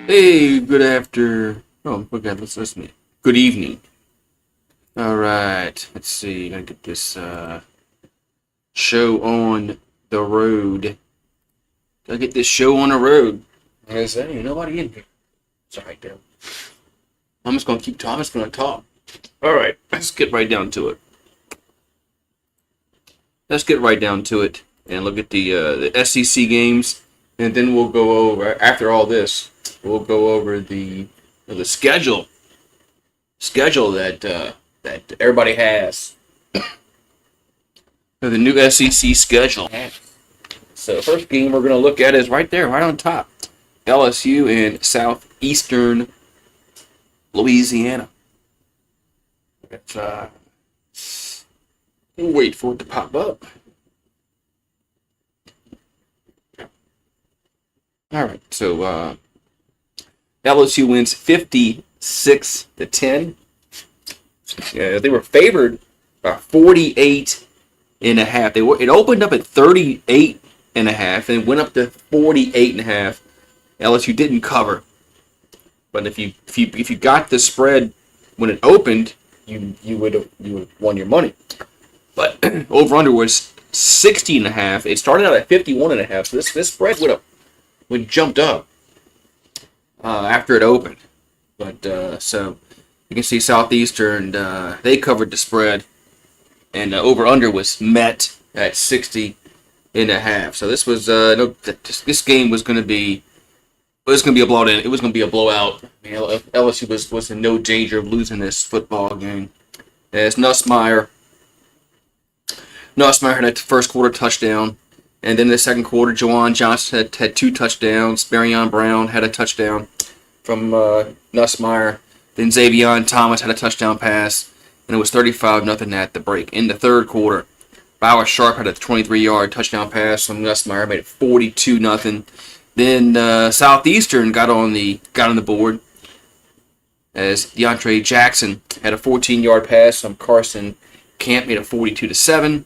Hey, good after. Oh, okay, let's listen. Good evening. All right, let's see. Gotta get this show on the road. Gotta get this show on the road. I say, ain't nobody in here. It's all right, though. I'm just gonna keep talking. I'm just gonna talk. All right, let's get right down to it. Let's get right down to it and look at the SEC games, and then we'll go over. After all this, we'll go over the schedule that everybody has. The new SEC schedule. So first game we're gonna look at is right there, right on top. LSU in southeastern Louisiana. We'll wait for it to pop up. All right, so LSU wins 56-10. They were favored by 48.5. It opened up at 38.5 and went up to 48.5. LSU didn't cover, but if you got the spread when it opened, you would have won your money. But over under was 60.5. It started out at 51.5. So this spread would jumped up after it opened. But so you can see Southeastern, they covered the spread, and over/under was met at 60.5. So this was this game was going to be a blowout. It was going to be a blowout. LSU was in no danger of losing this football game. As Nussmeier had a first quarter touchdown, and then in the second quarter, Juwan Johnson had 2 touchdowns. Marion Brown had a touchdown from Nussmeier. Then Xavion Thomas had a touchdown pass, and it was 35-0 at the break. In the third quarter, Bauer Sharp had a 23-yard touchdown pass from Nussmeier, made it 42-0. Then Southeastern got on the board as DeAndre Jackson had a 14-yard pass from Carson Camp, made it 42-7.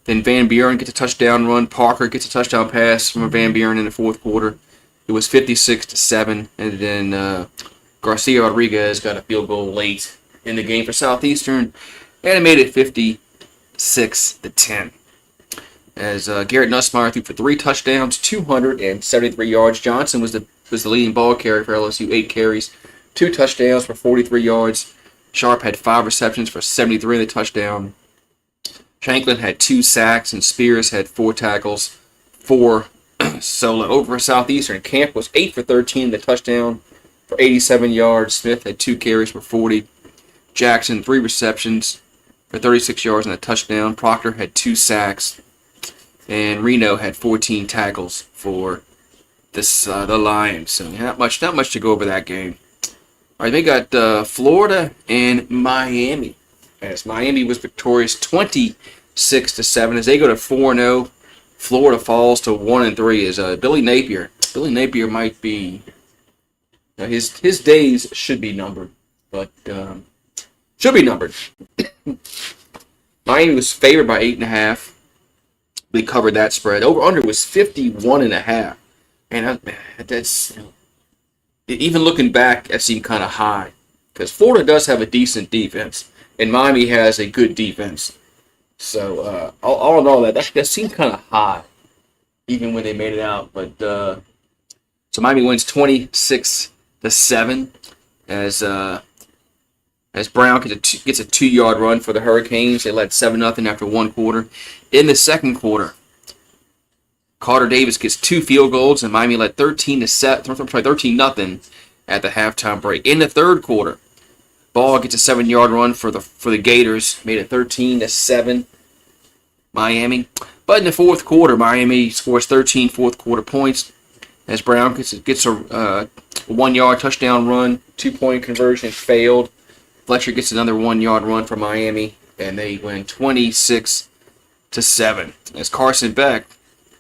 Then Van Buren gets a touchdown run. Parker gets a touchdown pass from Van Buren in the fourth quarter. It was 56-7, and then Garcia Rodriguez got a field goal late in the game for Southeastern, and it made it 56-10. As Garrett Nussmeier threw for 3 touchdowns, 273 yards. Johnson was the leading ball carrier for LSU, 8 carries, 2 touchdowns for 43 yards. Sharp had 5 receptions for 73 in the touchdown. Shanklin had 2 sacks, and Spears had 4 tackles, 4 solo. Over for Southeastern, Camp was 8 for 13 in the touchdown for 87 yards. Smith had 2 carries for 40. Jackson, 3 receptions for 36 yards and a touchdown. Proctor had 2 sacks. And Reno had 14 tackles for the Lions. So not much to go over that game. All right, they got Florida and Miami. As Miami was victorious 26-7. As they go to 4-0, Florida falls to 1-3. As Billy Napier might be his days should be numbered, but should be numbered. Miami was favored by 8.5. They covered that spread. Over/under was 51.5. And that's even looking back, that seemed kind of high because Florida does have a decent defense, and Miami has a good defense. So all in all, that seemed kind of high, even when they made it out. But so Miami wins 26-7 as Brown gets a 2-yard run for the Hurricanes. They led 7-0 after 1 quarter. In the second quarter, Carter Davis gets 2 field goals, and Miami led 13-0 at the halftime break. In the third quarter, Ball gets a 7-yard run for the Gators, made it 13-7 Miami. But in the fourth quarter, Miami scores 13 fourth quarter points as Brown gets a 1-yard touchdown run, 2-point conversion failed. Fletcher gets another 1-yard run for Miami, and they win 26-7. As Carson Beck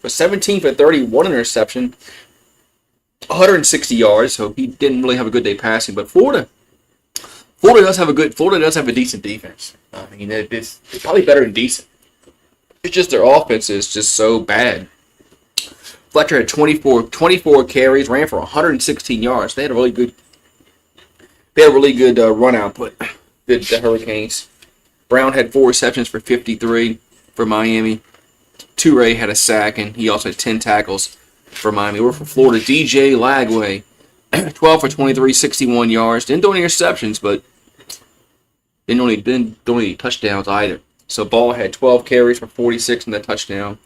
was 17 for 30, 1 interception, 160 yards, so he didn't really have a good day passing. But Florida does have a decent defense. I mean, it's probably better than decent. It's just their offense is just so bad. Fletcher had 24 carries, ran for 116 yards. They had a really good run output. The Hurricanes. Brown had 4 receptions for 53 for Miami. Toure had a sack, and he also had 10 tackles for Miami. We're for Florida. DJ Lagway, 12 for 23, 61 yards. Didn't throw any interceptions, but didn't throw any touchdowns either. So Ball had 12 carries for 46 and the touchdown.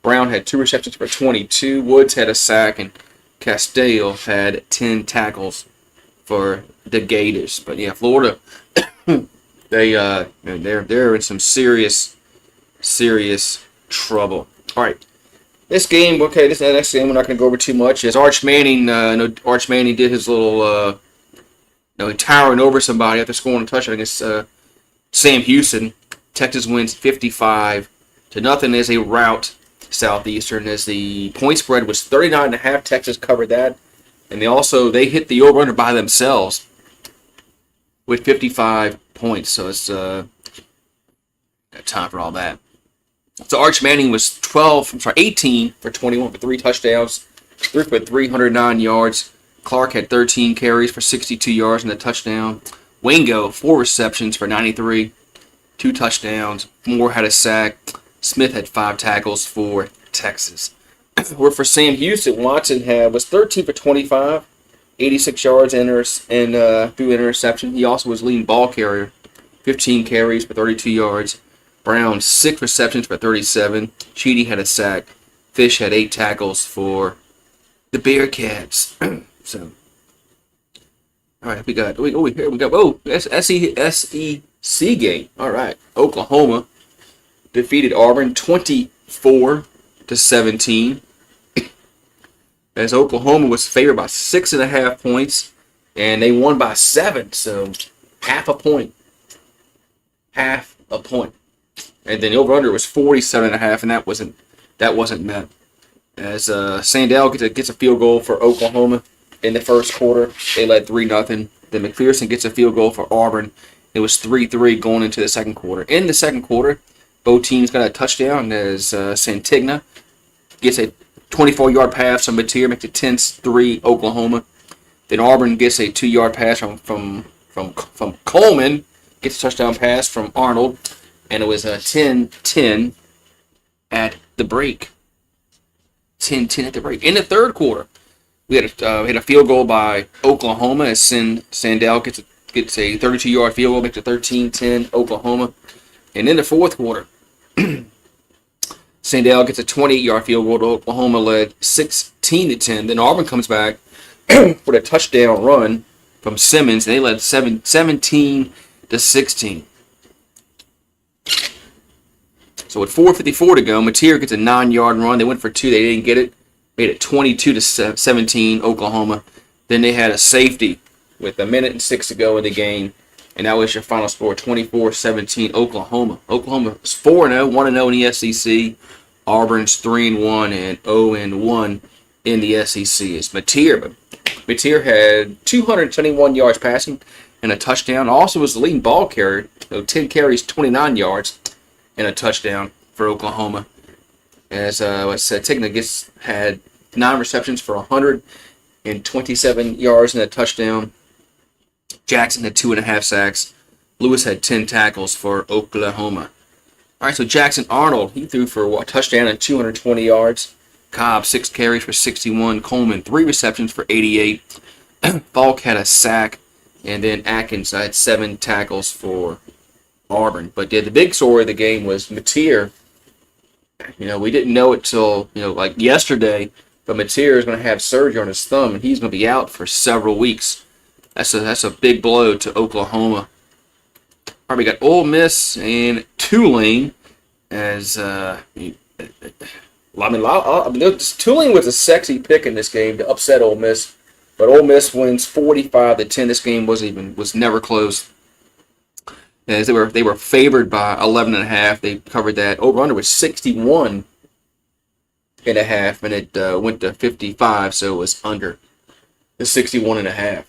Brown had 2 receptions for 22. Woods had a sack, and Castile had 10 tackles for the Gators. But yeah, Florida, they're in some serious trouble. All right, this game. Okay, this next game we're not going to go over too much. Is Arch Manning? Arch Manning did his little, towering over somebody after scoring a touchdown against Sam Houston. Texas wins 55-0 as a rout. Southeastern, as the point spread was 39.5. Texas covered that, and they hit the over/under by themselves with 55 points. So it's got time for all that. So Arch Manning was 18 for 21 for 3 touchdowns, threw for 309 yards. Clark had 13 carries for 62 yards and a touchdown. Wingo 4 receptions for 93, 2 touchdowns. Moore had a sack. Smith had 5 tackles for Texas. Where for Sam Houston, Watson was 13 for 25, 86 yards and through interception. He also was leading ball carrier, 15 carries for 32 yards. Brown 6 receptions for 37. Cheedy had a sack. Fish had 8 tackles for the Bearcats. So, all right, SEC game. All right, Oklahoma defeated Auburn 24-17. As Oklahoma was favored by 6.5 points, and they won by 7, so half a point. And then the over/under was 47.5, and that wasn't met. As Sandell gets a field goal for Oklahoma in the first quarter, they led 3-0. Then McPherson gets a field goal for Auburn. It was 3-3 going into the second quarter. In the second quarter, both teams got a touchdown as Santigna gets a 24-yard pass from Mateer, makes it 10-3 Oklahoma. Then Auburn gets a 2-yard pass from Coleman, gets a touchdown pass from Arnold, and it was a 10-10 at the break. 10-10 at the break. In the third quarter, we had a field goal by Oklahoma as Sandell gets a 32-yard field goal, makes it 13-10 Oklahoma. And in the fourth quarter, Sandell gets a 28-yard field goal. Oklahoma led 16-10. Then Auburn comes back for a touchdown run from Simmons, and they led 17-16. So with 4:54 to go, Mateer gets a 9-yard run. They went for 2. They didn't get it. Made it 22-17 Oklahoma. Then they had a safety with 1:06 to go in the game. And that was your final score, 24-17 Oklahoma. Oklahoma is 4-0, 1-0 in the SEC. Auburn's 3-1 and 0-1 in the SEC. It's Mateer had 271 yards passing and a touchdown. Also was the leading ball carrier, 10 carries, 29 yards, and a touchdown for Oklahoma. As I said, Tigna had 9 receptions for 127 yards and a touchdown. Jackson had 2.5 sacks. Lewis had 10 tackles for Oklahoma. All right, so Jackson Arnold, he threw for a touchdown and 220 yards. Cobb, 6 carries for 61. Coleman, 3 receptions for 88. Falk had a sack. And then Atkins had 7 tackles for Auburn. But the big story of the game was Mateer. We didn't know it till, like yesterday, but Mateer is going to have surgery on his thumb, and he's going to be out for several weeks. That's a big blow to Oklahoma. All right, we got Ole Miss and Tulane as Tulane was a sexy pick in this game to upset Ole Miss, but Ole Miss wins 45-10. This game was never close. As they were favored by 11.5. They covered that. Over/under was 61.5, and it went to 55, so it was under the 61.5.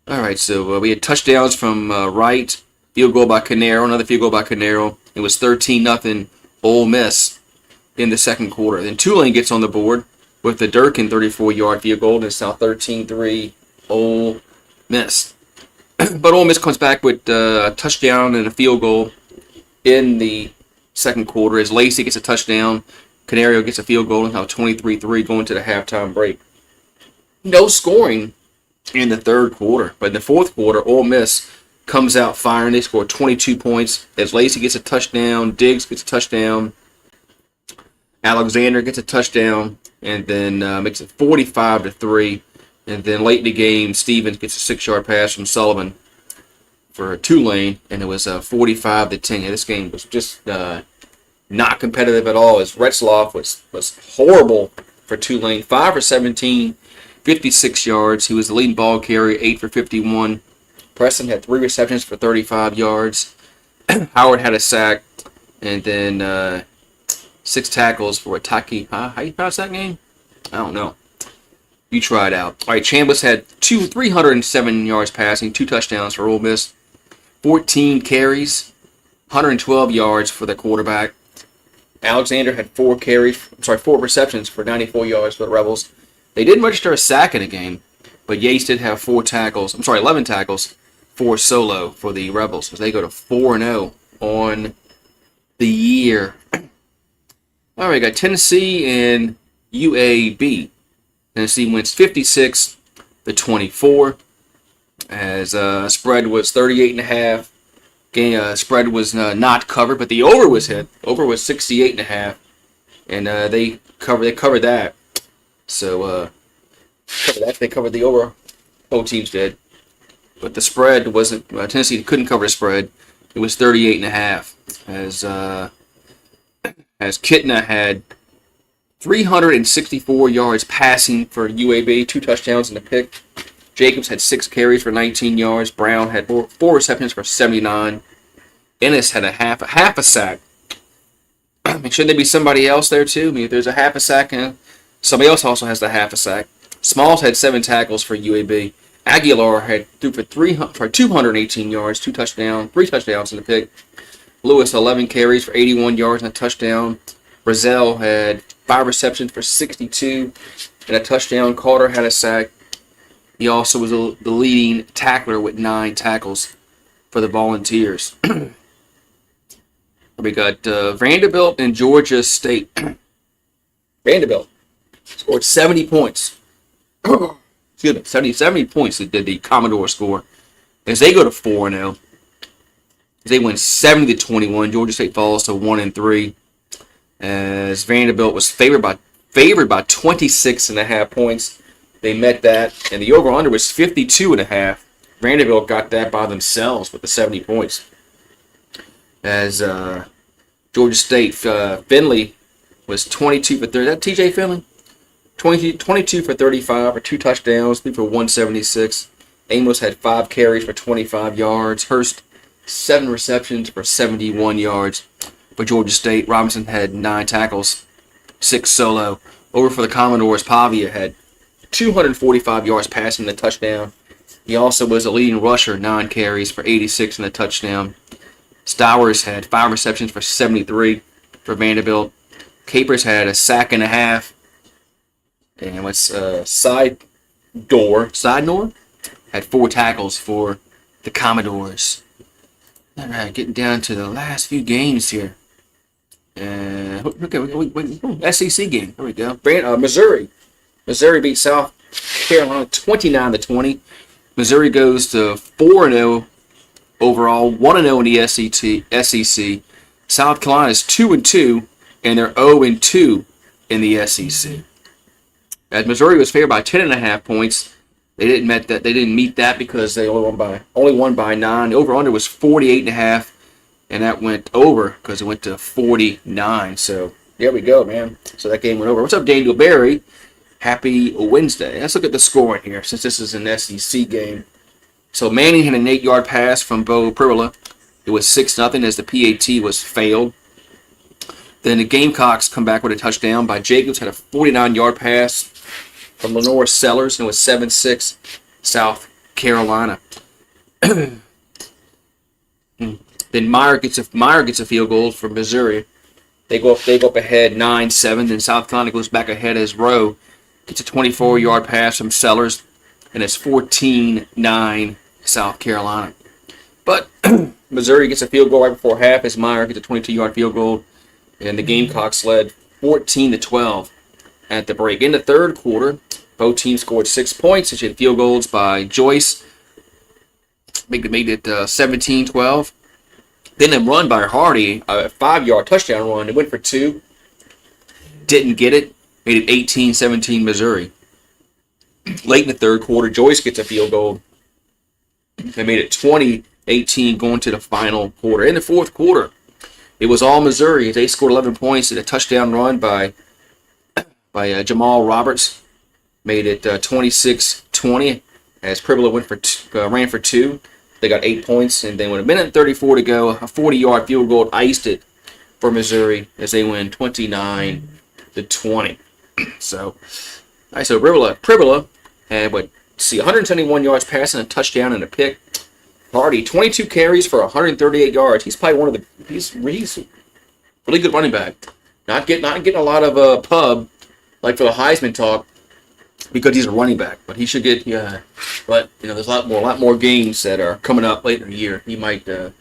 All right, so we had touchdowns from Wright, field goal by Canero, another field goal by Canero. It was 13-0 Ole Miss. in the second quarter. Then Tulane gets on the board with the Durkin 34-yard field goal, and it's now 13-3 Ole Miss. But Ole Miss comes back with a touchdown and a field goal in the second quarter as Lacey gets a touchdown. Canario gets a field goal, and now 23-3 going to the halftime break. No scoring in the third quarter, but in the fourth quarter, Ole Miss comes out firing. They score 22 points as Lacey gets a touchdown, Diggs gets a touchdown, Alexander gets a touchdown, and then makes it 45-3. And then late in the game, Stevens gets a 6-yard pass from Sullivan for Tulane, and it was 45-10. Yeah, this game was just not competitive at all, as Retzloff was horrible for Tulane. 5 for 17, 56 yards. He was the leading ball carrier, 8 for 51. Preston had 3 receptions for 35 yards. Howard had a sack, and then 6 tackles for Ataki. How you pronounce that name? I don't know. You try it out. All right, Chambliss had 307 yards passing, 2 touchdowns for Ole Miss, 14 carries, 112 yards for the quarterback. Alexander had 4 receptions for 94 yards for the Rebels. They didn't register a sack in the game, but Yates did have 11 tackles, 4 solo for the Rebels, as they go to 4-0 on the year. All right, got Tennessee and UAB. Tennessee wins 56-24, as spread was 38.5. Game spread was not covered, but the over was hit. Over was 68.5, and they covered that. So they covered the over. Both teams did, but the spread wasn't. Tennessee couldn't cover the spread. It was 38.5, as Kitna had 364 yards passing for UAB, 2 touchdowns and a pick. Jacobs had 6 carries for 19 yards. Brown had 4 receptions for 79. Ennis had a half a sack. Shouldn't there be somebody else there too? I mean, if there's a half a sack, somebody else also has the half a sack. Smalls had 7 tackles for UAB. Aguilar had threw for 218 yards, 3 touchdowns and a pick. Lewis 11 carries for 81 yards and a touchdown. Brazell had 5 receptions for 62 and a touchdown. Carter had a sack. He also was the leading tackler with 9 tackles for the Volunteers. We got Vanderbilt and Georgia State. Vanderbilt scored 70 points. Excuse me, 70 points did the Commodore score, as they go to 4-0. They win 70-21. Georgia State falls to 1-3. As Vanderbilt was favored by 26.5 points. They met that, and the over-under was 52.5. Vanderbilt got that by themselves with the 70 points. As Georgia State, Finley was 22 for 30. Is that TJ Finley? 22 for 35 for 2 touchdowns, 3 for 176. Amos had 5 carries for 25 yards. Hurst, 7 receptions for 71 yards. For Georgia State, Robinson had 9 tackles, 6 solo. Over for the Commodores, Pavia had 245 yards passing and a touchdown. He also was a leading rusher, 9 carries for 86 and a touchdown. Stowers had 5 receptions for 73 for Vanderbilt. Capers had a sack and a half. And Sidnor had 4 tackles for the Commodores. All right, getting down to the last few games here. SEC game. There we go. Missouri. Missouri beat South Carolina 29-20. Missouri goes to 4-0 overall, 1-0 in the SEC. South Carolina is 2-2, and they're 0-2 in the SEC. As Missouri was favored by 10.5 points, they didn't meet that because they only won by 9. The over/under was 48.5, and that went over because it went to 49. So there we go, man. So that game went over. What's up, Daniel Berry? Happy Wednesday. Let's look at the scoring here, since this is an SEC game. So Manning had an 8-yard pass from Bo Pribula. It was 6-0 as the PAT was failed. Then the Gamecocks come back with a touchdown by Jacobs. Had a 49-yard pass from Lenore Sellers, and it was 7-6 South Carolina. Then Meyer gets a field goal for Missouri. They go up ahead 9-7. Then South Carolina goes back ahead as Rowe gets a 24-yard pass from Sellers, and it's 14-9 South Carolina. But Missouri gets a field goal right before half as Meyer gets a 22-yard field goal, and the Gamecocks led 14-12 at the break. In the third quarter, both teams scored 6 points. They had field goals by Joyce, made it 17-12. Then a run by Hardy, a 5-yard touchdown run. They went for 2, didn't get it, made it 18-17 Missouri. Late in the third quarter, Joyce gets a field goal. They made it 20-18 going to the final quarter. In the fourth quarter, it was all Missouri. They scored 11 points in a touchdown run by Jamal Roberts. Made it 26-20 as Pribula ran for 2. They got 8 points, and then with a minute and 34 to go, a 40-yard field goal iced it for Missouri as they win 29-20. So Pribula had 171 yards passing, a touchdown, and a pick. Hardy 22 carries for 138 yards. He's probably one of he's really good running back. Not getting a lot of pub like for the Heisman talk because he's a running back, but he should get But there's a lot more games that are coming up later in the year. He might be able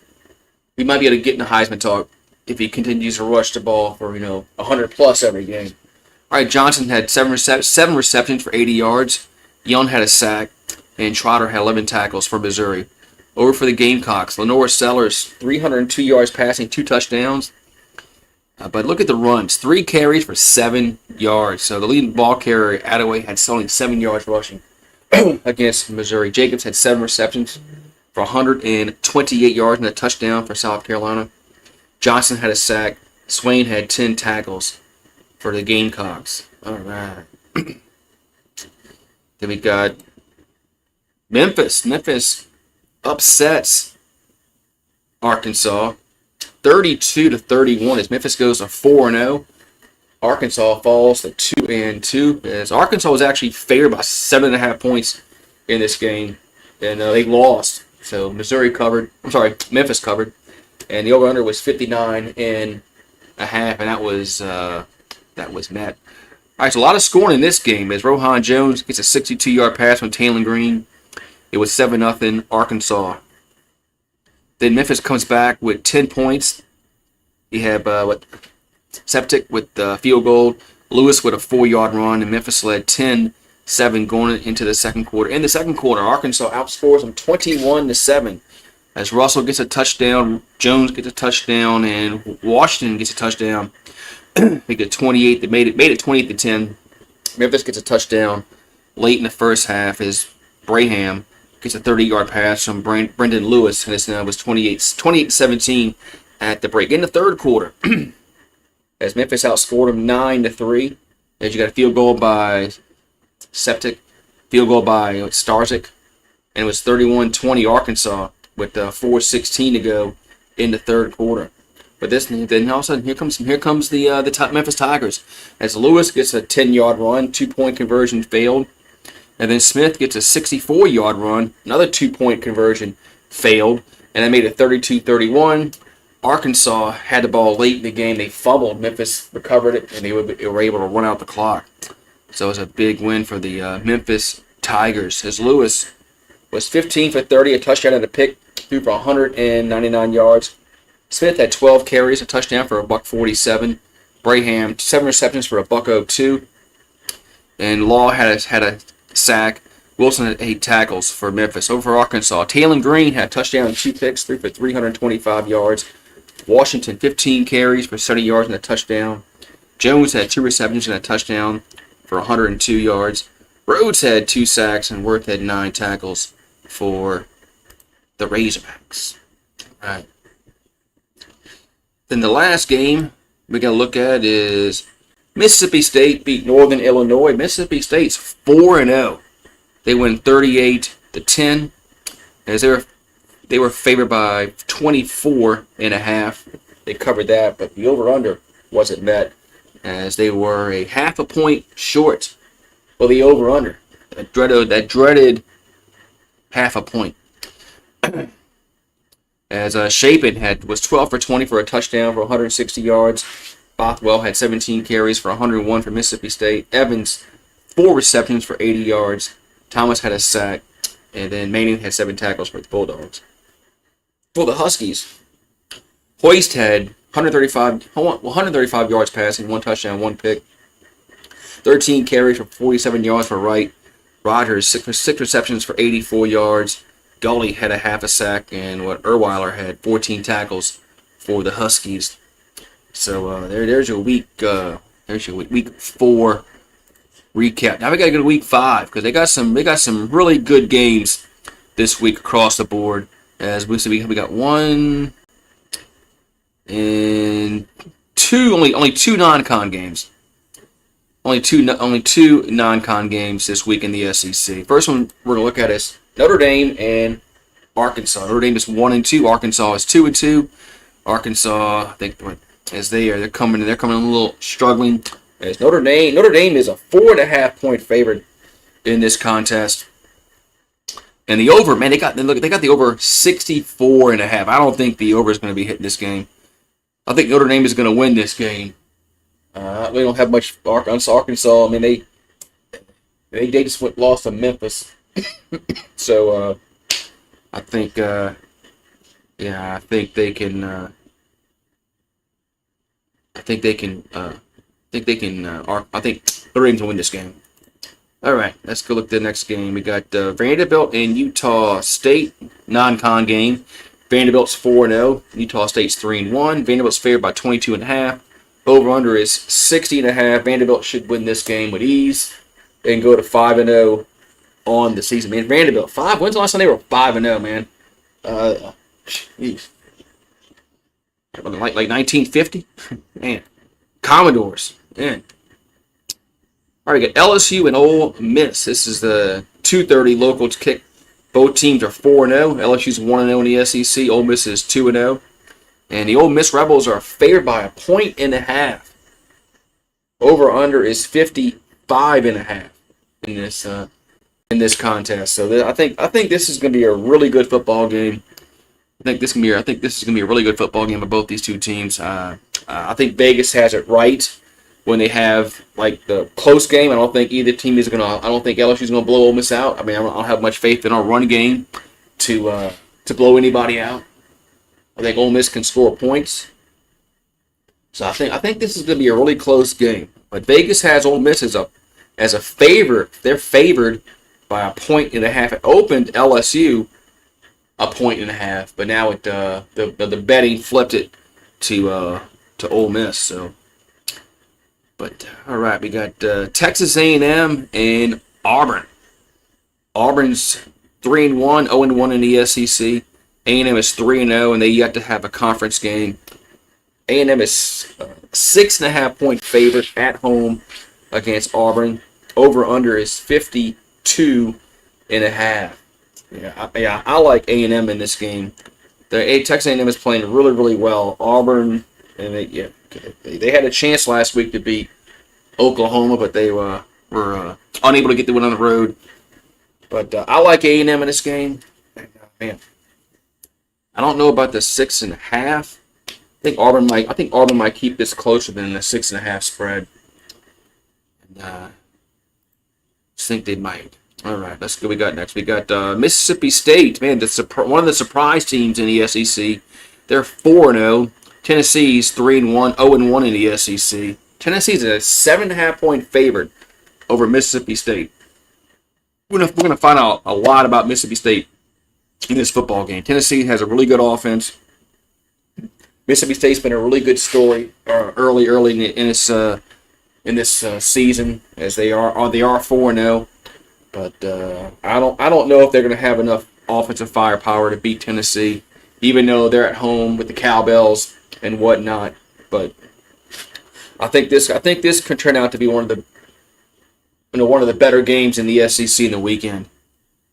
to get in the Heisman talk if he continues to rush the ball for 100 plus every game. All right, Johnson had seven receptions for 80 yards. Young had a sack, and Trotter had 11 tackles for Missouri. Over for the Gamecocks, Lenore Sellers 302 yards passing, 2 touchdowns. But look at the runs. 3 carries for 7 yards. So the leading ball carrier, Attaway, had only 7 yards rushing against Missouri. Jacobs had 7 receptions for 128 yards and a touchdown for South Carolina. Johnson had a sack. Swain had 10 tackles for the Gamecocks. All right. Then we got Memphis. Memphis upsets Arkansas 32-31 as Memphis goes to 4-0. Arkansas falls to 2-2 as Arkansas was actually favored by 7.5 points in this game, and they lost. So Memphis covered, and the over/under was 59.5, and that was met. All right, so a lot of scoring in this game as Rohan Jones gets a 62-yard pass from Taylor Green. It was 7-0 Arkansas. Then Memphis comes back with 10 points. You have Septic with the field goal, Lewis with a 4-yard run, and Memphis led 10-7 going into the second quarter. In the second quarter, Arkansas outscores them 21-7 as Russell gets a touchdown, Jones gets a touchdown, and Washington gets a touchdown. They get 28. They made it 28-10. Memphis gets a touchdown late in the first half as Braham gets a 30-yard pass from Brendan Lewis, and it was 28-17 at the break. In the third quarter, as Memphis outscored them 9-3, as you got a field goal by Septic, field goal by Starzik, and it was 31-20 Arkansas with 4:16 to go in the third quarter. But then all of a sudden, here comes the Memphis Tigers as Lewis gets a 10-yard run, 2-point conversion failed. And then Smith gets a 64-yard run, another 2-point conversion failed, and that made it 32-31. Arkansas had the ball late in the game. They fumbled. Memphis recovered it, and they were able to run out the clock. So it was a big win for the Memphis Tigers as Lewis was 15 for 30, a touchdown and a pick, threw for 199 yards. Smith had 12 carries, a touchdown for $147. Braham 7 receptions for $102. And Law had a sack. Wilson had 8 tackles for Memphis. Over for Arkansas, Taylor Green had a touchdown and 2 picks, 3 for 325 yards. Washington 15 carries for 70 yards and a touchdown. Jones had 2 receptions and a touchdown for 102 yards. Rhodes had 2 sacks and Worth had 9 tackles for the Razorbacks. All right. Then the last game we're going to look at is Mississippi State beat Northern Illinois. Mississippi State's 4-0. They win 38-10 as they were favored by 24.5. They covered that, but the over/under wasn't met as they were a half a point short for the over/under. That dreaded half a point. As Shapen was 12 for 20 for a touchdown for 160 yards. Bothwell had 17 carries for 101 for Mississippi State. Evans, 4 receptions for 80 yards. Thomas had a sack. And then Manning had 7 tackles for the Bulldogs. For the Huskies, Hoist had 135 yards passing, 1 touchdown, 1 pick. 13 carries for 47 yards for Wright. Rogers, 6 receptions for 84 yards. Gully had a half a sack, and Erweiler had 14 tackles for the Huskies. So there's your week 4 recap. Now we gotta go to week 5 because they got some really good games this week across the board. As we said, we got 1 and 2 only 2 non-con games. Only two non-con games this week in the SEC. First one we're gonna look at is Notre Dame and Arkansas. Notre Dame is 1-2. Arkansas is 2-2. Arkansas, I think, they're coming a little struggling. As Notre Dame is a 4.5-point favorite in this contest. And the over, man, they got the over 64.5. I don't think the over is going to be hitting this game. I think Notre Dame is going to win this game. We don't have much Arkansas. I mean, they just lost to Memphis. So I think they can. I think Notre Dame's will win this game. All right, let's go look at the next game. We got Vanderbilt and Utah State non-con game. Vanderbilt's 4-0. Utah State's 3-1. Vanderbilt's favored by 22.5. Over/under is 60.5. Vanderbilt should win this game with ease and go to 5-0 on the season. Man, Vanderbilt 5. When's the last time they were 5-0? Man, jeez, like 1950. Man, Commodores. Man. All right, we got LSU and Ole Miss. This is the 2:30 local kick. Both teams are 4-0. LSU's 1-0 in the SEC. Ole Miss is 2-0. And the Ole Miss Rebels are favored by 1.5. Over/under is 55.5 in this contest. So I think this is going to be a really good football game. I think this is going to be a really good football game of both these two teams. I think Vegas has it right when they have like the close game. I don't think either team is going to. I don't think LSU is going to blow Ole Miss out. I mean, I don't have much faith in our run game to blow anybody out. I think Ole Miss can score points. So I think this is going to be a really close game. But Vegas has Ole Miss as a favorite. They're favored by 1.5. It opened LSU 1.5, but now the betting flipped it to Ole Miss. So, but all right, we got Texas A&M and Auburn. Auburn's 3-1, 0-1 in the SEC. A&M is 3-0, and they yet to have a conference game. A&M is 6.5-point favorite at home against Auburn. Over/under is 52.5. Yeah, I like A&M in this game. Texas A&M is playing really, really well. Auburn, and they had a chance last week to beat Oklahoma, but they were unable to get the win on the road. But I like A&M in this game. Man, I don't know about the 6.5. I think Auburn might keep this closer than the 6.5 spread. And, I think they might. All right, let's go. We got next. We got Mississippi State. Man, one of the surprise teams in the SEC. They're 4-0. Tennessee's 3-1, 0-1 in the SEC. Tennessee's a 7.5-point favorite over Mississippi State. We're gonna find out a lot about Mississippi State in this football game. Tennessee has a really good offense. Mississippi State's been a really good story early in this season, as they are 4-0. But I don't know if they're going to have enough offensive firepower to beat Tennessee, even though they're at home with the cowbells and whatnot. But I think this could turn out to be one of the better games in the SEC in the weekend.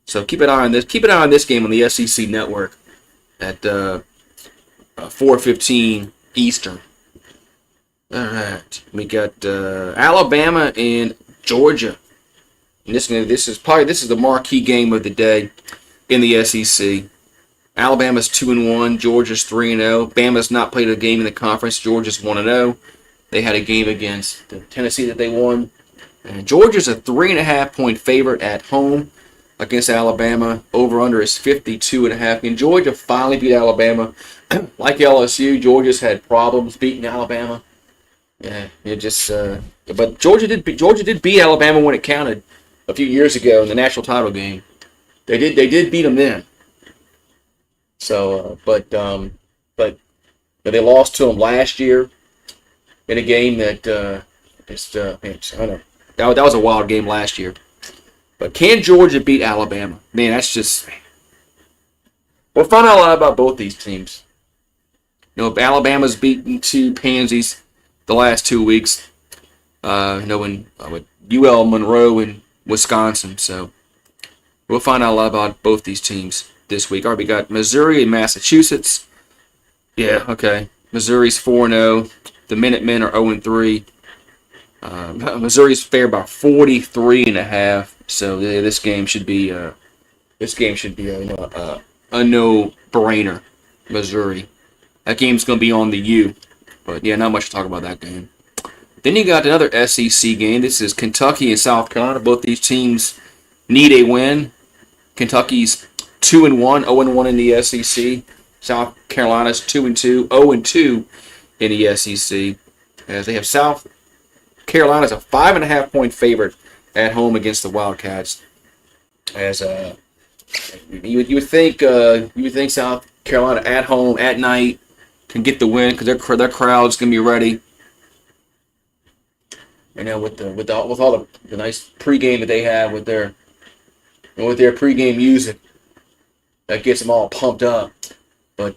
So keep an eye on this. Keep an eye on this game on the SEC Network at 4:15 Eastern. All right, we got Alabama and Georgia. And this is the marquee game of the day in the SEC. Alabama's 2-1, Georgia's 3-0. Bama's not played a game in the conference. Georgia's 1-0. They had a game against Tennessee that they won. And Georgia's a 3.5-point favorite at home against Alabama. Over/under is 52.5. And Georgia finally beat Alabama. Like LSU, Georgia's had problems beating Alabama. Yeah, it just. But Georgia did beat Alabama when it counted a few years ago in the national title game. They did beat them then. So, but they lost to them last year in a game that I don't know. That was a wild game last year. But can Georgia beat Alabama? Man, that's just. We'll find out a lot about both these teams. If Alabama's beaten two pansies the last 2 weeks, with UL Monroe and Wisconsin. So we'll find out a lot about both these teams this week. All right, we got Missouri and Massachusetts. Yeah, okay. Missouri's 4-0. The Minutemen are 0-3. Missouri's favored by 43.5. So this game should be a no-brainer. Missouri. That game's going to be on the U. But yeah, not much to talk about that game. Then you got another SEC game. This is Kentucky and South Carolina. Both these teams need a win. Kentucky's 2-1, 0-1 in the SEC. South Carolina's 2-2, 0-2 in the SEC. As they have South Carolina's a 5.5-point favorite at home against the Wildcats. As you would think South Carolina at home at night can get the win because their crowd's gonna be ready. And then with all the nice pregame that they have with their pregame music, that gets them all pumped up. But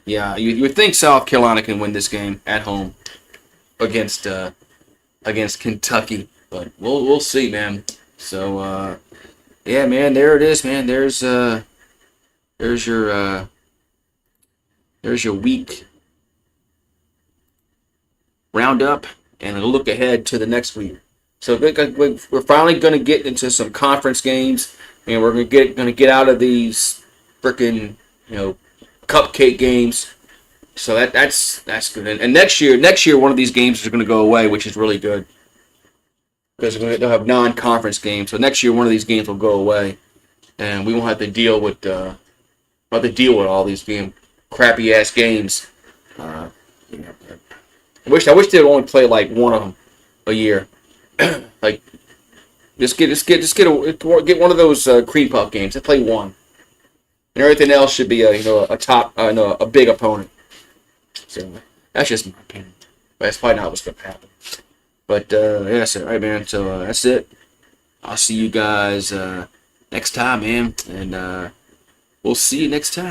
you would think South Carolina can win this game at home against Kentucky, but we'll see, man. So man, there it is, man. There's your week roundup and a look ahead to the next week. So we're finally going to get into some conference games, and we're going to get out of these freaking cupcake games. So that's good. And next year one of these games is going to go away, which is really good because they'll have non-conference games. So next year one of these games will go away, and we won't have to deal with all these crappy ass games. I wish they would only play like one of them a year. Like just get one of those cream puff games. Just play one, and everything else should be a big opponent. So that's just my opinion. But that's probably not what's going to happen. But that's it, right, man. So that's it. I'll see you guys next time, man, and we'll see you next time.